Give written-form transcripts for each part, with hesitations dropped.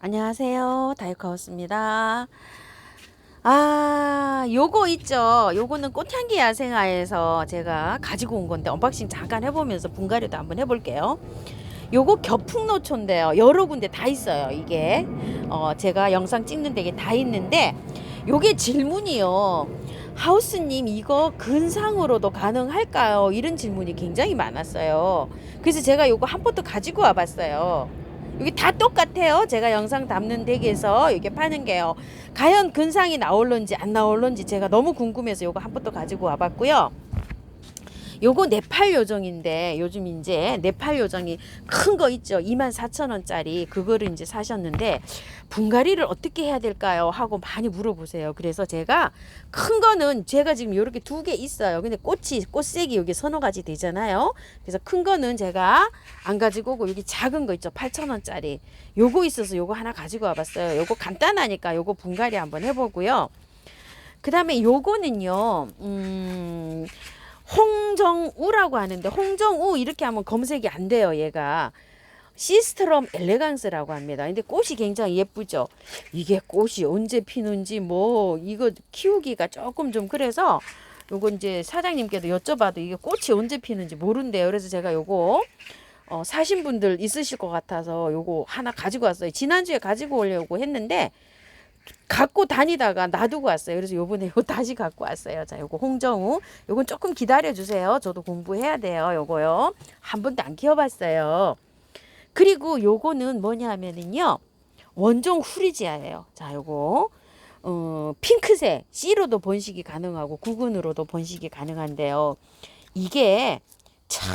안녕하세요. 다이커스입니다. 요거 있죠. 요거는 꽃향기 야생화에서 제가 가지고 온 건데 언박싱 잠깐 해보면서 분갈이도 한번 해볼게요. 요거 겹풍노초인데요. 여러 군데 다 있어요. 이게 제가 영상 찍는 데게 다 있는데 요게 질문이요. 하우스님 이거 근상으로도 가능할까요? 이런 질문이 굉장히 많았어요. 그래서 제가 요거 한 포트 가지고 와봤어요. 여기 다 똑같아요. 제가 영상 담는 댁에서 이게 파는 게요. 과연 근상이 나올런지 안 나올런지 제가 너무 궁금해서 요거 한 포트 가지고 와봤고요. 요거 네팔 요정인데 요즘 이제 네팔 요정이 큰 거 있죠. 24,000원짜리 그거를 이제 사셨는데 분갈이를 어떻게 해야 될까요? 하고 많이 물어보세요. 그래서 제가 큰 거는 제가 지금 이렇게 두 개 있어요. 근데 꽃색이 여기 서너 가지 되잖아요. 그래서 큰 거는 제가 안 가지고 오고 여기 작은 거 있죠. 8,000원짜리 요거 있어서 요거 하나 가지고 와봤어요. 요거 간단하니까 요거 분갈이 한번 해보고요. 그 다음에 요거는요. 홍정우라고 하는데 홍정우 이렇게 하면 검색이 안 돼요. 얘가 시스트럼 엘레강스라고 합니다. 근데 꽃이 굉장히 예쁘죠. 이게 꽃이 언제 피는지 뭐 이거 키우기가 조금 좀 그래서 요거 이제 사장님께도 여쭤봐도 이게 꽃이 언제 피는지 모른대요. 그래서 제가 요거 사신 분들 있으실 것 같아서 요거 하나 가지고 왔어요. 지난주에 가지고 오려고 했는데 갖고 다니다가 놔두고 왔어요. 그래서 요번에 이거 다시 갖고 왔어요. 자, 요거 홍정우. 요건 조금 기다려 주세요. 저도 공부해야 돼요. 요거요. 한 번도 안 키워봤어요. 그리고 요거는 뭐냐면은요. 원종 후리지아예요. 자, 요거. 핑크색 씨로도 번식이 가능하고 구근으로도 번식이 가능한데요. 이게 참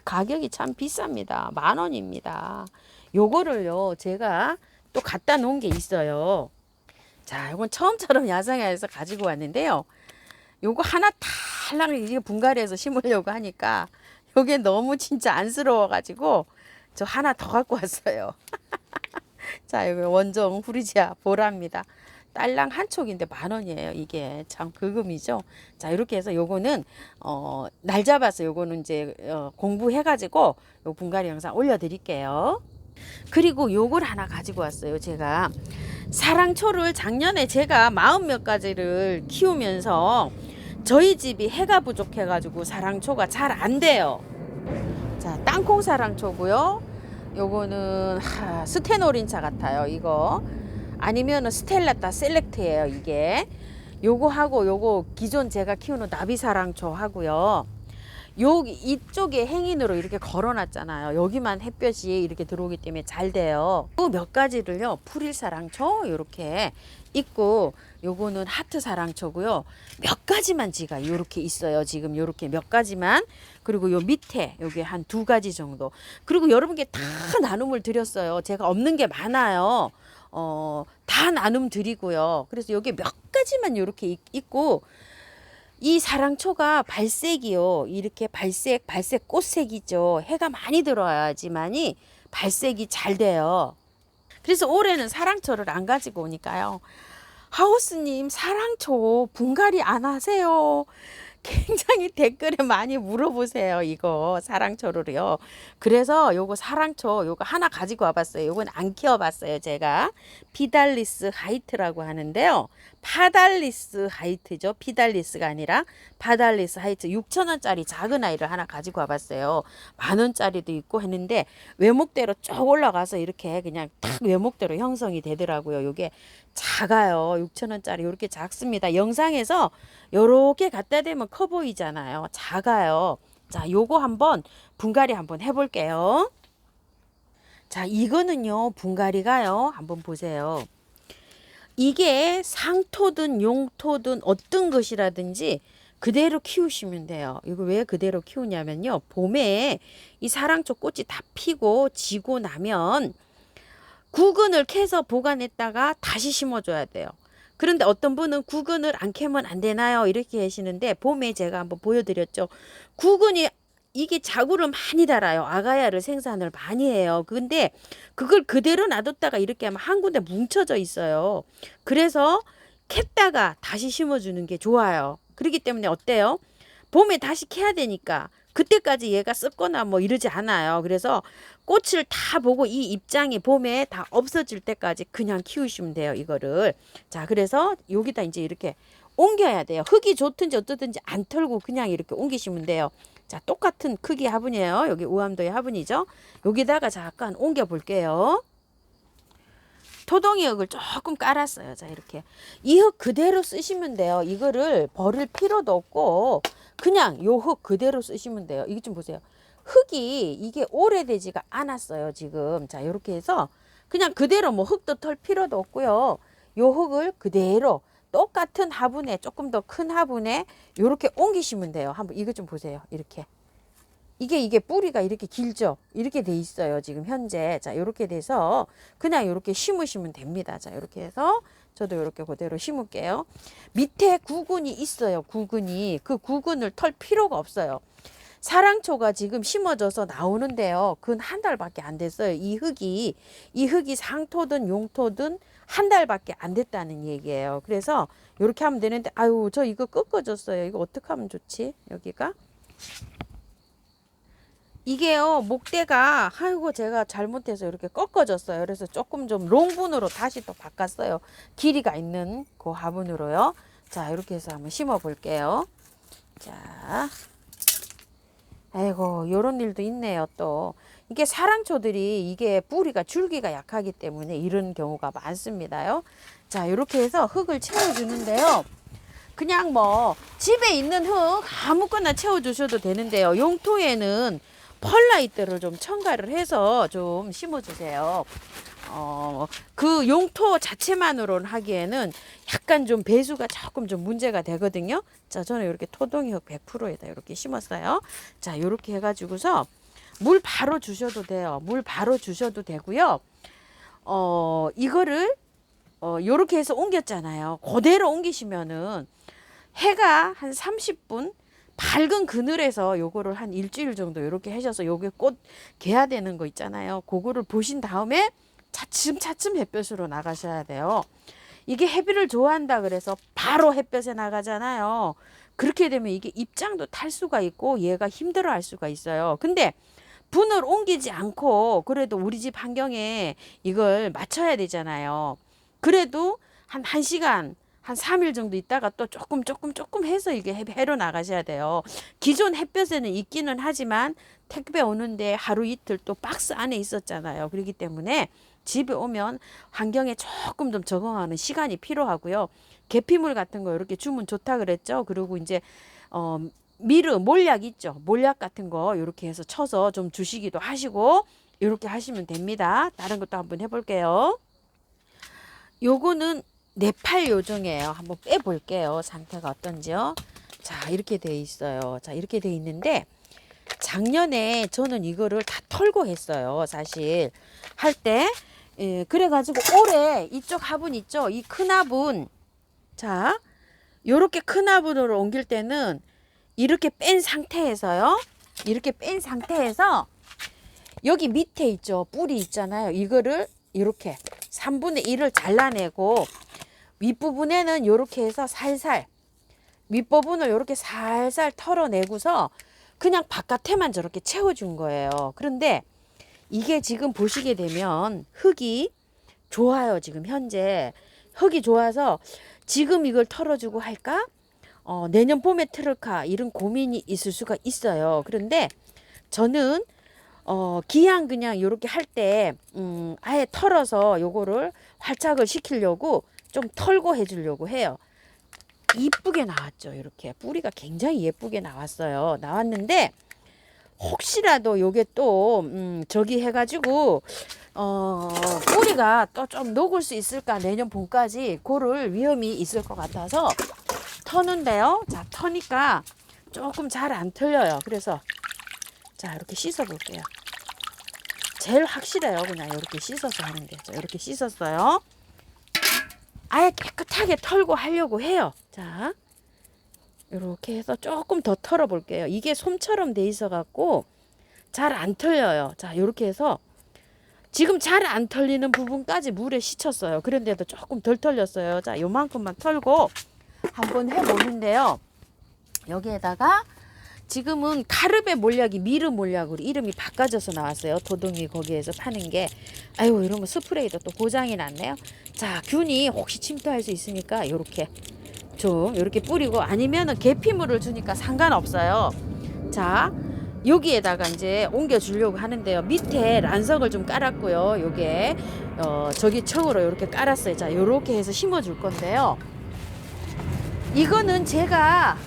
가격이 참 비쌉니다. 10,000원입니다. 요거를요. 제가 또 갖다 놓은 게 있어요. 자, 이건 처음처럼 야생화에서 가지고 왔는데요. 요거 하나 탈랑 이게 분갈이해서 심으려고 하니까 요게 너무 진짜 안쓰러워가지고 저 하나 더 갖고 왔어요. 자, 여기 원종 후리지아 보라입니다. 딸랑 한 촉인데 10,000원이에요. 이게 참 극음이죠. 자, 이렇게 해서 요거는 날 잡아서 요거는 이제 공부해가지고 요 분갈이 영상 올려드릴게요. 그리고 요걸 하나 가지고 왔어요. 제가 사랑초를 작년에 제가 40몇 가지를 키우면서 저희 집이 해가 부족해 가지고 사랑초가 잘 안 돼요. 자, 땅콩 사랑초고요. 요거는 스테노린차 같아요. 이거 아니면은 스텔라타 셀렉트예요. 이게 요거하고 요거 기존 제가 키우는 나비사랑초 하고요. 여기 이쪽에 행인으로 이렇게 걸어놨잖아요. 여기만 햇볕이 이렇게 들어오기 때문에 잘 돼요. 또 몇 가지를요. 풀일사랑초 이렇게 있고 요거는 하트사랑초고요. 몇 가지만 지가 이렇게 있어요. 지금 이렇게 몇 가지만. 그리고 요 밑에 여기 한 2가지 정도. 그리고 여러분께 다 나눔을 드렸어요. 제가 없는 게 많아요. 다 나눔 드리고요. 그래서 여기 몇 가지만 이렇게 있고 이 사랑초가 발색이요. 이렇게 발색 꽃색이죠. 해가 많이 들어와야지만이 발색이 잘 돼요. 그래서 올해는 사랑초를 안 가지고 오니까요. 하우스님 사랑초 분갈이 안 하세요? 굉장히 댓글에 많이 물어보세요. 이거 사랑초를요. 그래서 요거 사랑초 요거 하나 가지고 와봤어요. 요건 안 키워봤어요. 제가 피달리스 하이트라고 하는데요. 파달리스 하이트죠. 피달리스가 아니라 파달리스 하이트 6,000원짜리 작은 아이를 하나 가지고 와봤어요. 10,000원짜리도 있고 했는데 외목대로 쭉 올라가서 이렇게 그냥 탁 외목대로 형성이 되더라고요. 요게 작아요. 6,000원짜리 이렇게 작습니다. 영상에서 요렇게 갖다 대면 커 보이잖아요. 작아요. 자, 요거 한번 분갈이 한번 해볼게요. 자, 이거는요 분갈이가요 한번 보세요. 이게 상토든 용토든 어떤 것이라든지 그대로 키우시면 돼요. 이거 왜 그대로 키우냐면요. 봄에 이 사랑초 꽃이 다 피고 지고 나면 구근을 캐서 보관했다가 다시 심어줘야 돼요. 그런데 어떤 분은 구근을 안 캐면 안 되나요? 이렇게 하시는데 봄에 제가 한번 보여드렸죠. 구근이 이게 자구를 많이 달아요. 아가야를 생산을 많이 해요. 근데 그걸 그대로 놔뒀다가 이렇게 하면 한 군데 뭉쳐져 있어요. 그래서 캤다가 다시 심어주는 게 좋아요. 그렇기 때문에 어때요? 봄에 다시 캐야 되니까 그때까지 얘가 썩거나 뭐 이러지 않아요. 그래서 꽃을 다 보고 이 입장이 봄에 다 없어질 때까지 그냥 키우시면 돼요. 이거를. 자, 그래서 여기다 이제 이렇게 옮겨야 돼요. 흙이 좋든지 어떻든지 안 털고 그냥 이렇게 옮기시면 돼요. 자, 똑같은 크기 화분이에요. 여기 우암도의 화분이죠. 여기다가 잠깐 옮겨 볼게요. 토동이 흙을 조금 깔았어요. 자, 이렇게 이 흙 그대로 쓰시면 돼요. 이거를 버릴 필요도 없고 그냥 요 흙 그대로 쓰시면 돼요. 이거 좀 보세요. 흙이 이게 오래되지가 않았어요. 지금. 자, 이렇게 해서 그냥 그대로 뭐 흙도 털 필요도 없고요. 요 흙을 그대로 똑같은 화분에, 조금 더 큰 화분에 이렇게 옮기시면 돼요. 한번 이거 좀 보세요. 이렇게. 이게 뿌리가 이렇게 길죠. 이렇게 돼 있어요. 지금 현재. 자, 이렇게 돼서 그냥 이렇게 심으시면 됩니다. 자, 이렇게 해서 저도 이렇게 그대로 심을게요. 밑에 구근이 있어요. 구근이. 그 구근을 털 필요가 없어요. 사랑초가 지금 심어져서 나오는데요. 근 한 달밖에 안 됐어요. 이 흙이 상토든 용토든 한 달밖에 안 됐다는 얘기예요. 그래서 이렇게 하면 되는데, 아유, 저 이거 꺾어졌어요. 이거 어떻게 하면 좋지? 여기가. 이게요, 목대가, 아이고, 제가 잘못해서 이렇게 꺾어졌어요. 그래서 조금 좀 롱분으로 다시 또 바꿨어요. 길이가 있는 그 화분으로요. 자, 이렇게 해서 한번 심어 볼게요. 자, 아이고, 요런 일도 있네요, 또. 이게 사랑초들이 이게 뿌리가 줄기가 약하기 때문에 이런 경우가 많습니다요. 자, 이렇게 해서 흙을 채워주는데요. 그냥 뭐 집에 있는 흙 아무거나 채워주셔도 되는데요. 용토에는 펄라이트를 좀 첨가를 해서 좀 심어주세요. 그 용토 자체만으로는 하기에는 약간 좀 배수가 조금 좀 문제가 되거든요. 자, 저는 이렇게 토동이 흙 100%에다 이렇게 심었어요. 자, 이렇게 해가지고서 물 바로 주셔도 돼요. 물 바로 주셔도 되고요. 이거를 요렇게 해서 옮겼잖아요. 그대로 옮기시면은 해가 한 30분 밝은 그늘에서 요거를 한 일주일 정도 이렇게 하셔서 요게 꽃 개야 되는 거 있잖아요. 그거를 보신 다음에 차츰차츰 햇볕으로 나가셔야 돼요. 이게 햇빛을 좋아한다 그래서 바로 햇볕에 나가잖아요. 그렇게 되면 이게 입장도 탈 수가 있고 얘가 힘들어 할 수가 있어요. 근데 분을 옮기지 않고 그래도 우리 집 환경에 이걸 맞춰야 되잖아요. 그래도 한 1시간 한 3일 정도 있다가 또 조금 해서 이게 해로 나가셔야 돼요. 기존 햇볕에는 있기는 하지만 택배 오는데 하루 이틀 또 박스 안에 있었잖아요. 그렇기 때문에 집에 오면 환경에 조금 좀 적응하는 시간이 필요하고요. 계피물 같은 거 이렇게 주면 좋다 그랬죠. 그리고 이제 몰약 있죠. 몰약 같은 거 이렇게 해서 쳐서 좀 주시기도 하시고 이렇게 하시면 됩니다. 다른 것도 한번 해볼게요. 요거는 네팔 요정이에요. 한번 빼볼게요. 상태가 어떤지요. 자, 이렇게 돼 있어요. 자, 이렇게 돼 있는데 작년에 저는 이거를 다 털고 했어요. 사실 할 때. 예, 그래가지고 올해 이쪽 화분 있죠. 이 큰 화분. 자, 요렇게 큰 화분으로 옮길 때는 이렇게 뺀 상태에서요. 이렇게 뺀 상태에서 여기 밑에 있죠. 뿌리 있잖아요. 이거를 이렇게 3분의 1을 잘라내고 윗부분에는 이렇게 해서 살살 윗부분을 이렇게 살살 털어내고서 그냥 바깥에만 저렇게 채워준 거예요. 그런데 이게 지금 보시게 되면 흙이 좋아요. 지금 현재 흙이 좋아서 지금 이걸 털어주고 할까? 내년 봄에 틀을까? 이런 고민이 있을 수가 있어요. 그런데 저는 기한 그냥 요렇게 할 때 아예 털어서 요거를 활착을 시키려고 좀 털고 해주려고 해요. 이쁘게 나왔죠. 이렇게 뿌리가 굉장히 예쁘게 나왔어요. 나왔는데 혹시라도 요게 또 저기 해가지고 뿌리가 또 좀 녹을 수 있을까 내년 봄까지 그럴 위험이 있을 것 같아서 터는데요. 자, 터니까 조금 잘 안 털려요. 그래서 자, 이렇게 씻어 볼게요. 제일 확실해요. 그냥 이렇게 씻어서 하는 게. 자, 이렇게 씻었어요. 아예 깨끗하게 털고 하려고 해요. 자, 이렇게 해서 조금 더 털어 볼게요. 이게 솜처럼 돼 있어 갖고 잘 안 털려요. 자, 이렇게 해서 지금 잘 안 털리는 부분까지 물에 씻혔어요. 그런데도 조금 덜 털렸어요. 자, 요만큼만 털고 한번 해보는데요. 여기에다가 지금은 카르베 몰약이 미르 몰약으로 이름이 바꿔져서 나왔어요. 도동이 거기에서 파는 게. 아유, 이러면 스프레이도 또 고장이 났네요. 자, 균이 혹시 침투할 수 있으니까 요렇게 좀 요렇게 뿌리고, 아니면은 계피물을 주니까 상관없어요. 자, 여기에다가 이제 옮겨 주려고 하는데요. 밑에 란석을 좀 깔았고요. 요게 저기 층으로 이렇게 깔았어요. 자, 요렇게 해서 심어 줄 건데요. 이거는 제가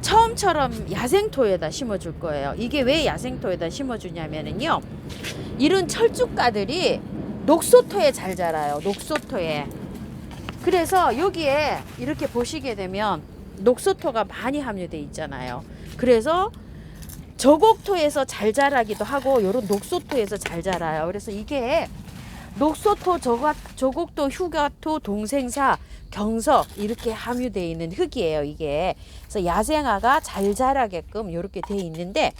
처음처럼 야생토에다 심어줄 거예요. 이게 왜 야생토에다 심어주냐면은요, 이런 철쭉가들이 녹소토에 잘 자라요. 녹소토에. 그래서 여기에 이렇게 보시게 되면 녹소토가 많이 함유돼 있잖아요. 그래서 저곡토에서 잘 자라기도 하고 요런 녹소토에서 잘 자라요. 그래서 이게 녹소토, 저곡토, 휴가토, 동생사, 경석 이렇게 함유되어 있는 흙이에요. 이게. 그래서 야생화가 잘 자라게끔 이렇게 되어 있는데,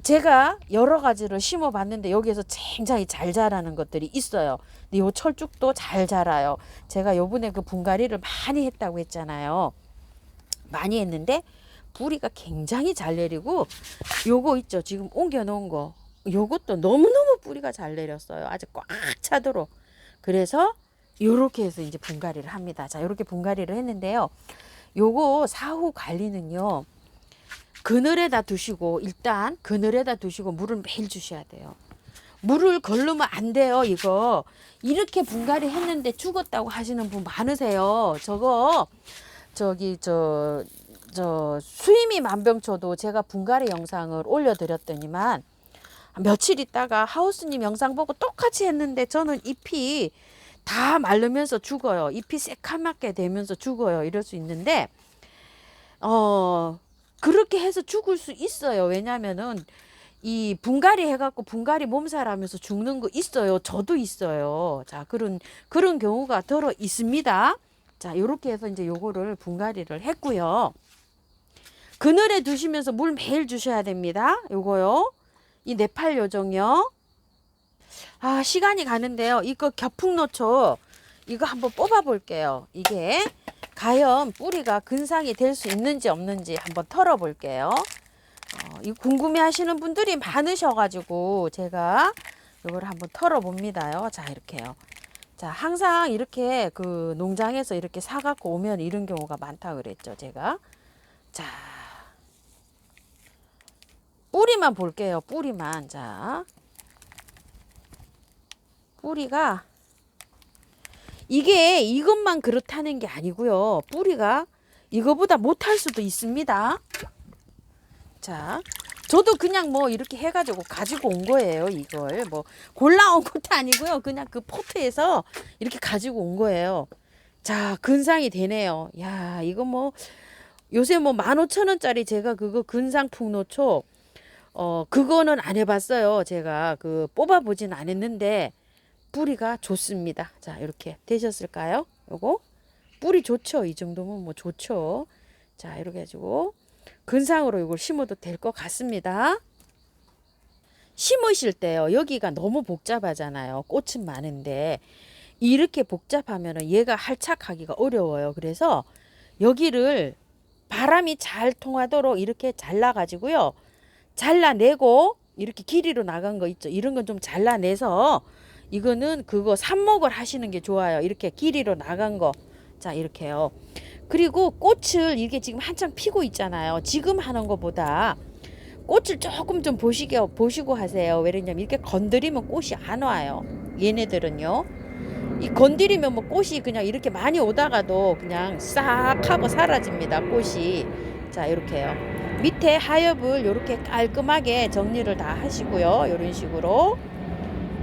제가 여러 가지를 심어 봤는데 여기에서 굉장히 잘 자라는 것들이 있어요. 근데 요 철쭉도 잘 자라요. 제가 요번에 그 분갈이를 많이 했다고 했잖아요. 많이 했는데 뿌리가 굉장히 잘 내리고, 요거 있죠, 지금 옮겨 놓은 거, 요것도 너무너무 뿌리가 잘 내렸어요. 아주 꽉 차도록. 그래서 요렇게 해서 이제 분갈이를 합니다. 자, 요렇게 분갈이를 했는데요. 요거 사후 관리는요, 그늘에다 두시고, 일단 그늘에다 두시고 물을 매일 주셔야 돼요. 물을 걸르면 안 돼요. 이거 이렇게 분갈이 했는데 죽었다고 하시는 분 많으세요. 저 수임이 만병초도 제가 분갈이 영상을 올려드렸더니만, 며칠 있다가 하우스님 영상 보고 똑같이 했는데 저는 잎이 다 마르면서 죽어요. 잎이 새카맣게 되면서 죽어요. 이럴 수 있는데, 그렇게 해서 죽을 수 있어요. 왜냐면은 이 분갈이 해갖고 분갈이 몸살하면서 죽는 거 있어요. 저도 있어요. 자, 그런 경우가 들어 있습니다. 자, 요렇게 해서 이제 요거를 분갈이를 했고요. 그늘에 두시면서 물 매일 주셔야 됩니다. 요거요. 이 네팔 요정요. 아, 시간이 가는데요. 이거 겹풍노초 이거 한번 뽑아 볼게요. 이게 과연 뿌리가 근상이 될 수 있는지 없는지 한번 털어 볼게요. 이거 궁금해 하시는 분들이 많으셔가지고 제가 이걸 한번 털어 봅니다요. 자, 이렇게요. 자, 항상 이렇게 그 농장에서 이렇게 사갖고 오면 이런 경우가 많다 그랬죠, 제가. 자, 뿌리만 볼게요. 뿌리만. 자, 뿌리가 이게 이것만 그렇다는 게 아니고요. 뿌리가 이거보다 못할 수도 있습니다. 자, 저도 그냥 뭐 이렇게 해가지고 가지고 온 거예요. 이걸 뭐 골라온 것도 아니고요. 그냥 그 포트에서 이렇게 가지고 온 거예요. 자, 근상이 되네요. 야, 이거 뭐 요새 뭐 15,000원짜리 제가 그거 근상 풍노초 그거는 안 해봤어요. 제가 그 뽑아보진 않았는데 뿌리가 좋습니다. 자, 이렇게 되셨을까요? 요거 뿌리 좋죠. 이 정도면 뭐 좋죠. 자, 이렇게 해가지고 근상으로 이걸 심어도 될 것 같습니다. 심으실 때요, 여기가 너무 복잡하잖아요. 꽃은 많은데 이렇게 복잡하면 얘가 활착하기가 어려워요. 그래서 여기를 바람이 잘 통하도록 이렇게 잘라가지고요, 잘라내고 이렇게 길이로 나간 거 있죠. 이런 건 좀 잘라내서, 이거는 그거 삽목을 하시는 게 좋아요. 이렇게 길이로 나간 거. 자, 이렇게요. 그리고 꽃을 이게 지금 한창 피고 있잖아요. 지금 하는 것보다 꽃을 조금 좀 보시고 하세요. 왜냐면 이렇게 건드리면 꽃이 안 와요. 얘네들은요. 이 건드리면 뭐 꽃이 그냥 이렇게 많이 오다가도 그냥 싹 하고 사라집니다. 꽃이. 자, 이렇게요. 밑에 하엽을 이렇게 깔끔하게 정리를 다 하시고요. 이런 식으로.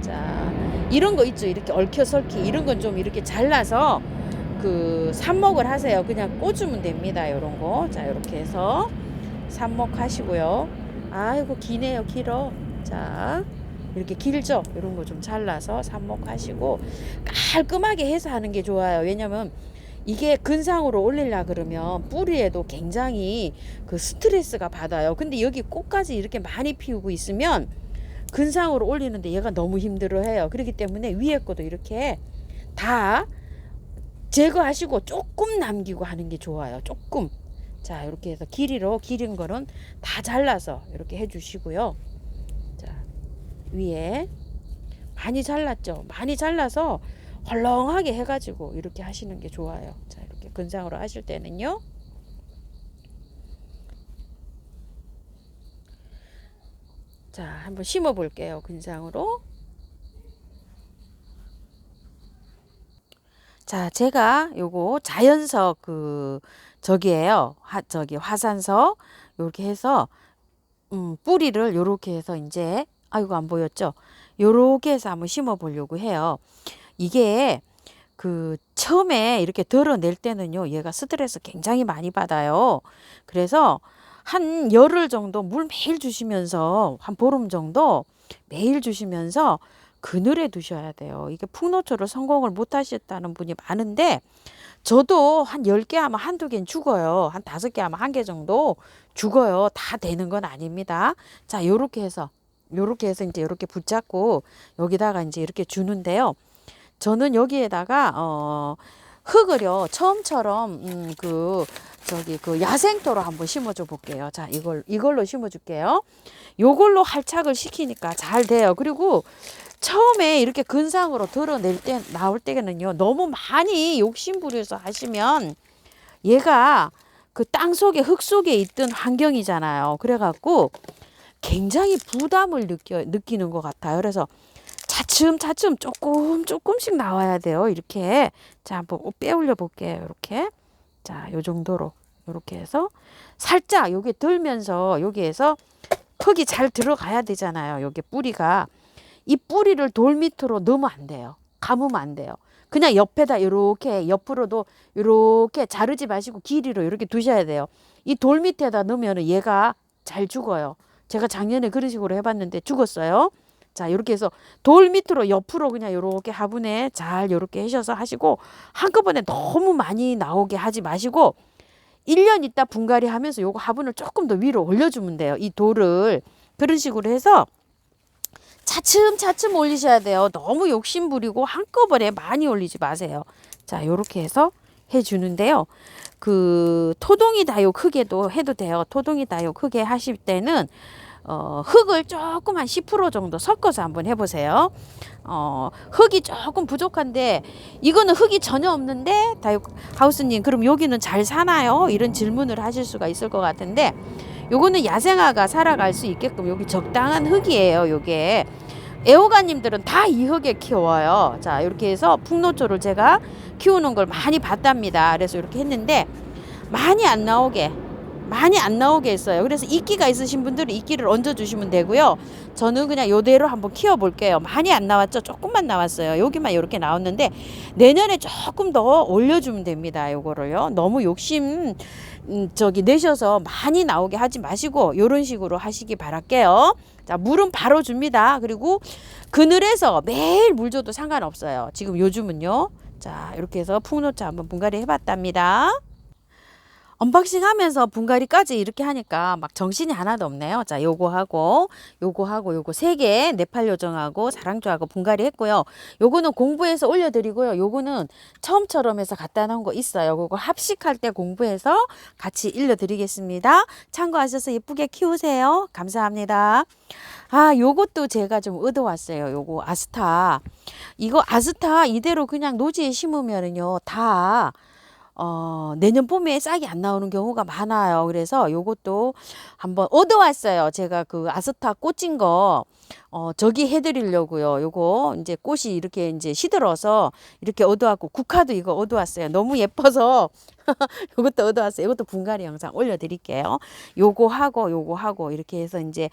자, 이런 거 있죠. 이렇게 얽혀설키 이런 건 좀 이렇게 잘라서 그 삽목을 하세요. 그냥 꽂으면 됩니다. 이런 거. 자, 이렇게 해서 삽목 하시고요. 아이고, 기네요. 길어. 자, 이렇게 길죠. 이런 거 좀 잘라서 삽목 하시고 깔끔하게 해서 하는 게 좋아요. 왜냐면 이게 근상으로 올리려 그러면 뿌리에도 굉장히 그 스트레스가 받아요. 근데 여기 꽃까지 이렇게 많이 피우고 있으면 근상으로 올리는데 얘가 너무 힘들어해요. 그렇기 때문에 위에 것도 이렇게 다 제거하시고 조금 남기고 하는 게 좋아요. 조금. 자, 이렇게 해서 길이로 기린 거는 다 잘라서 이렇게 해주시고요. 자, 위에 많이 잘랐죠. 많이 잘라서 헐렁하게 해가지고 이렇게 하시는 게 좋아요. 자, 이렇게 근상으로 하실 때는요. 자, 한번 심어 볼게요. 근상으로. 자, 제가 요거 자연석 저기에요. 저기 화산석 요렇게 해서 뿌리를 요렇게 해서 이제 아이고 안 보였죠? 요렇게 해서 한번 심어 보려고 해요. 이게 처음에 이렇게 덜어낼 때는요, 얘가 스트레스 굉장히 많이 받아요. 그래서 한 열흘 정도 물 매일 주시면서 한 보름 정도 매일 주시면서 그늘에 두셔야 돼요. 이게 풍노초를 성공을 못 하셨다는 분이 많은데 저도 한 10개 하면 한두 개는 죽어요. 한 5개 하면 1개 정도 죽어요. 다 되는 건 아닙니다. 자, 요렇게 해서 이제 요렇게 붙잡고 여기다가 이제 이렇게 주는데요. 저는 여기에다가 흙을요 처음처럼 야생토로 한번 심어줘 볼게요. 자, 이걸로 심어줄게요. 요걸로 활착을 시키니까 잘 돼요. 그리고 처음에 이렇게 근상으로 나올 때는요 너무 많이 욕심부려서 하시면 얘가 그 땅 속에 흙 속에 있던 환경이잖아요. 그래갖고 굉장히 부담을 느끼는 것 같아요. 그래서 차츰차츰 조금씩 나와야 돼요. 이렇게. 자, 한번 빼올려 볼게요. 이렇게. 자, 요 정도로. 이렇게 해서 살짝 여기 들면서 여기에서 흙이 잘 들어가야 되잖아요. 여기 뿌리가. 이 뿌리를 돌 밑으로 넣으면 안 돼요. 감으면 안 돼요. 그냥 옆에다 이렇게 옆으로도 이렇게 자르지 마시고 길이로 이렇게 두셔야 돼요. 이 돌 밑에다 넣으면 얘가 잘 죽어요. 제가 작년에 그런 식으로 해봤는데 죽었어요. 자, 이렇게 해서 돌 밑으로 옆으로 그냥 이렇게 화분에 잘 이렇게 하셔서 하시고 한꺼번에 너무 많이 나오게 하지 마시고 1년 있다 분갈이 하면서 요거 화분을 조금 더 위로 올려주면 돼요. 이 돌을. 그런 식으로 해서 차츰차츰 올리셔야 돼요. 너무 욕심 부리고 한꺼번에 많이 올리지 마세요. 자, 요렇게 해서 해주는데요. 토동이 다육 흙에도 해도 돼요. 토동이 다육 흙에 하실 때는 흙을 조금 한 10% 정도 섞어서 한번 해보세요. 흙이 조금 부족한데 이거는 흙이 전혀 없는데 다육 하우스님 그럼 여기는 잘 사나요? 이런 질문을 하실 수가 있을 것 같은데 요거는 야생화가 살아갈 수 있게끔 여기 적당한 흙이에요. 요게 애호가님들은 다 이 흙에 키워요. 자, 이렇게 해서 풍노초를 제가 키우는 걸 많이 봤답니다. 그래서 이렇게 했는데 많이 안 나오게 했어요. 그래서 이끼가 있으신 분들은 이끼를 얹어 주시면 되고요. 저는 그냥 요대로 한번 키워 볼게요. 많이 안 나왔죠? 조금만 나왔어요. 여기만 이렇게 나왔는데 내년에 조금 더 올려주면 됩니다. 요거를요. 너무 욕심 내셔서 많이 나오게 하지 마시고 요런 식으로 하시기 바랄게요. 자, 물은 바로 줍니다. 그리고 그늘에서 매일 물 줘도 상관없어요. 지금 요즘은요. 자, 이렇게 해서 풍노초 한번 분갈이 해봤답니다. 언박싱 하면서 분갈이까지 이렇게 하니까 막 정신이 하나도 없네요. 자, 요거 3개 네팔 요정하고 사랑초하고 분갈이 했고요. 요거는 공부해서 올려드리고요. 요거는 처음처럼 해서 갖다 놓은 거 있어요. 그거 합식할 때 공부해서 같이 일러드리겠습니다. 참고하셔서 예쁘게 키우세요. 감사합니다. 아, 요것도 제가 좀 얻어왔어요. 요거 아스타. 이거 아스타 이대로 그냥 노지에 심으면은요, 내년 봄에 싹이 안 나오는 경우가 많아요. 그래서 요것도 한번 얻어왔어요. 제가 아스타 꽂힌 거, 저기 해드리려고요. 요거 이제 꽃이 이렇게 이제 시들어서 이렇게 얻어왔고, 국화도 이거 얻어왔어요. 너무 예뻐서 요것도 얻어왔어요. 이것도 분갈이 영상 올려드릴게요. 요거 하고 이렇게 해서 이제,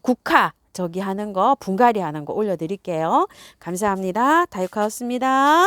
국화 저기 하는 거, 분갈이 하는 거 올려드릴게요. 감사합니다. 다육하우스입니다.